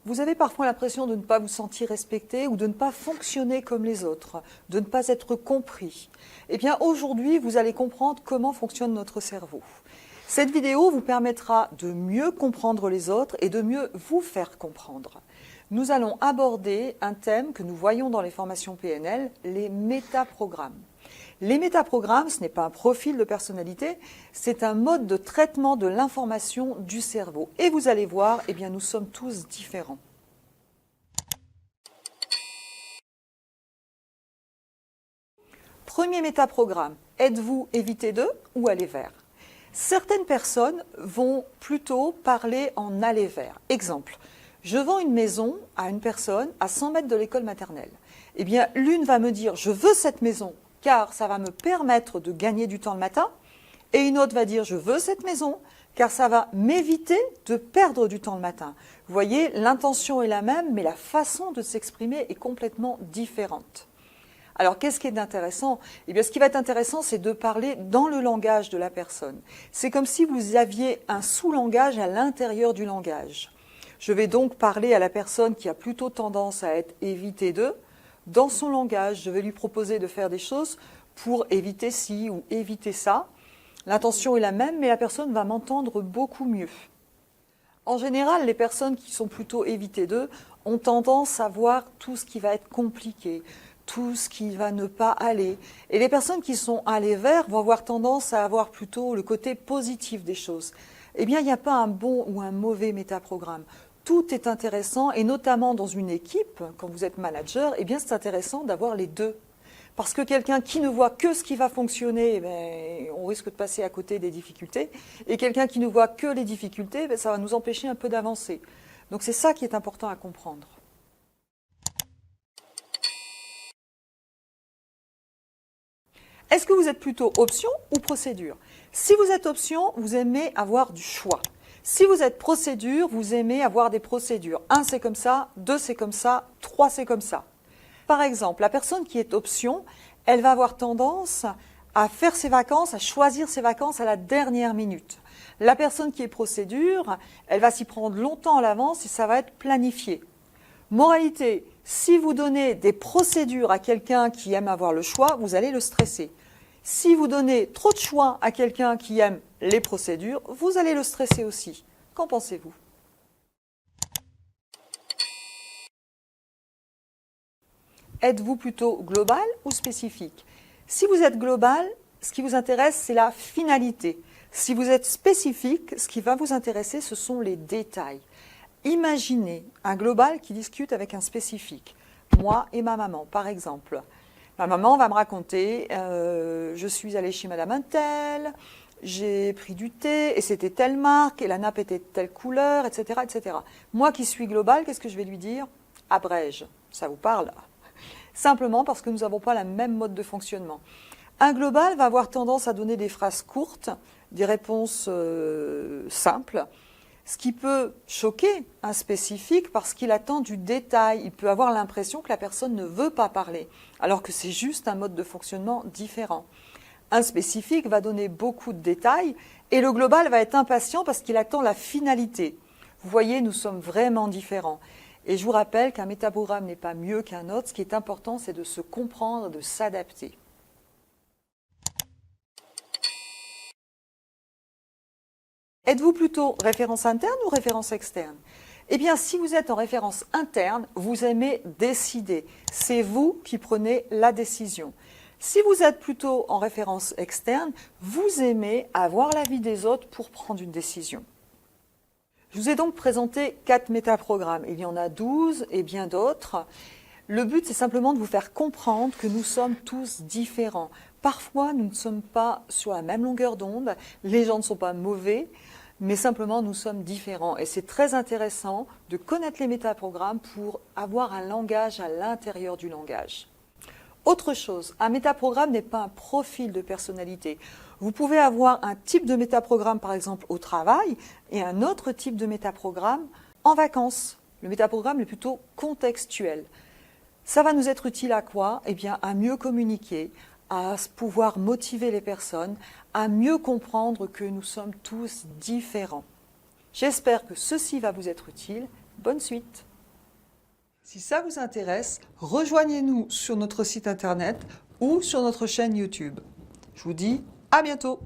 Vous avez parfois l'impression de ne pas vous sentir respecté ou de ne pas fonctionner comme les autres, de ne pas être compris. Eh bien, aujourd'hui, vous allez comprendre comment fonctionne notre cerveau. Cette vidéo vous permettra de mieux comprendre les autres et de mieux vous faire comprendre. Nous allons aborder un thème que nous voyons dans les formations PNL, les métaprogrammes. Les métaprogrammes, ce n'est pas un profil de personnalité, c'est un mode de traitement de l'information du cerveau. Et vous allez voir, eh bien, nous sommes tous différents. Premier métaprogramme, êtes-vous éviter de ou aller vers? Certaines personnes vont plutôt parler en aller vers. Exemple, je vends une maison à une personne à 100 mètres de l'école maternelle. Eh bien, l'une va me dire, je veux cette maison car ça va me permettre de gagner du temps le matin. Et une autre va dire, je veux cette maison car ça va m'éviter de perdre du temps le matin. Vous voyez, l'intention est la même, mais la façon de s'exprimer est complètement différente. Alors, qu'est-ce qui est intéressant? Eh bien, ce qui va être intéressant, c'est de parler dans le langage de la personne. C'est comme si vous aviez un sous-langage à l'intérieur du langage. Je vais donc parler à la personne qui a plutôt tendance à être éviter de. Dans son langage, je vais lui proposer de faire des choses pour éviter ci ou éviter ça. L'intention est la même, mais la personne va m'entendre beaucoup mieux. En général, les personnes qui sont plutôt éviter d'eux ont tendance à voir tout ce qui va être compliqué, tout ce qui va ne pas aller. Et les personnes qui sont allées vers vont avoir tendance à avoir plutôt le côté positif des choses. Eh bien, il n'y a pas un bon ou un mauvais métaprogramme. Tout est intéressant, et notamment dans une équipe, quand vous êtes manager, eh bien, c'est intéressant d'avoir les deux. Parce que quelqu'un qui ne voit que ce qui va fonctionner, eh bien, on risque de passer à côté des difficultés. Et quelqu'un qui ne voit que les difficultés, eh bien, ça va nous empêcher un peu d'avancer. Donc c'est ça qui est important à comprendre. Est-ce que vous êtes plutôt option ou procédure? Si vous êtes option, vous aimez avoir du choix. Si vous êtes procédure, vous aimez avoir des procédures. 1, c'est comme ça, 2, c'est comme ça, 3, c'est comme ça. Par exemple, la personne qui est option, elle va avoir tendance à faire ses vacances, à choisir ses vacances à la dernière minute. La personne qui est procédure, elle va s'y prendre longtemps à l'avance et ça va être planifié. Moralité, si vous donnez des procédures à quelqu'un qui aime avoir le choix, vous allez le stresser. Si vous donnez trop de choix à quelqu'un qui aime les procédures, vous allez le stresser aussi. Qu'en pensez-vous? Êtes-vous plutôt global ou spécifique? Si vous êtes global, ce qui vous intéresse, c'est la finalité. Si vous êtes spécifique, ce qui va vous intéresser, ce sont les détails. Imaginez un global qui discute avec un spécifique. Moi et ma maman, par exemple. Ma maman va me raconter, je suis allée chez Madame Untel, j'ai pris du thé et c'était telle marque et la nappe était de telle couleur, etc., etc. Moi qui suis global, qu'est-ce que je vais lui dire? Abrège, ça vous parle? Simplement parce que nous n'avons pas la même mode de fonctionnement. Un global va avoir tendance à donner des phrases courtes, des réponses simples, ce qui peut choquer un spécifique parce qu'il attend du détail. Il peut avoir l'impression que la personne ne veut pas parler, alors que c'est juste un mode de fonctionnement différent. Un spécifique va donner beaucoup de détails et le global va être impatient parce qu'il attend la finalité. Vous voyez, nous sommes vraiment différents. Et je vous rappelle qu'un métaprogramme n'est pas mieux qu'un autre. Ce qui est important, c'est de se comprendre, de s'adapter. Êtes-vous plutôt référence interne ou référence externe? Eh bien, si vous êtes en référence interne, vous aimez décider. C'est vous qui prenez la décision. Si vous êtes plutôt en référence externe, vous aimez avoir l'avis des autres pour prendre une décision. Je vous ai donc présenté 4 métaprogrammes. Il y en a 12 et bien d'autres. Le but, c'est simplement de vous faire comprendre que nous sommes tous différents. Parfois, nous ne sommes pas sur la même longueur d'onde. Les gens ne sont pas mauvais, mais simplement, nous sommes différents. Et c'est très intéressant de connaître les métaprogrammes pour avoir un langage à l'intérieur du langage. Autre chose, un métaprogramme n'est pas un profil de personnalité. Vous pouvez avoir un type de métaprogramme, par exemple, au travail, et un autre type de métaprogramme en vacances. Le métaprogramme est plutôt contextuel. Ça va nous être utile à quoi? Eh bien, à mieux communiquer, à pouvoir motiver les personnes, à mieux comprendre que nous sommes tous différents. J'espère que ceci va vous être utile. Bonne suite! Si ça vous intéresse, rejoignez-nous sur notre site internet ou sur notre chaîne YouTube. Je vous dis à bientôt!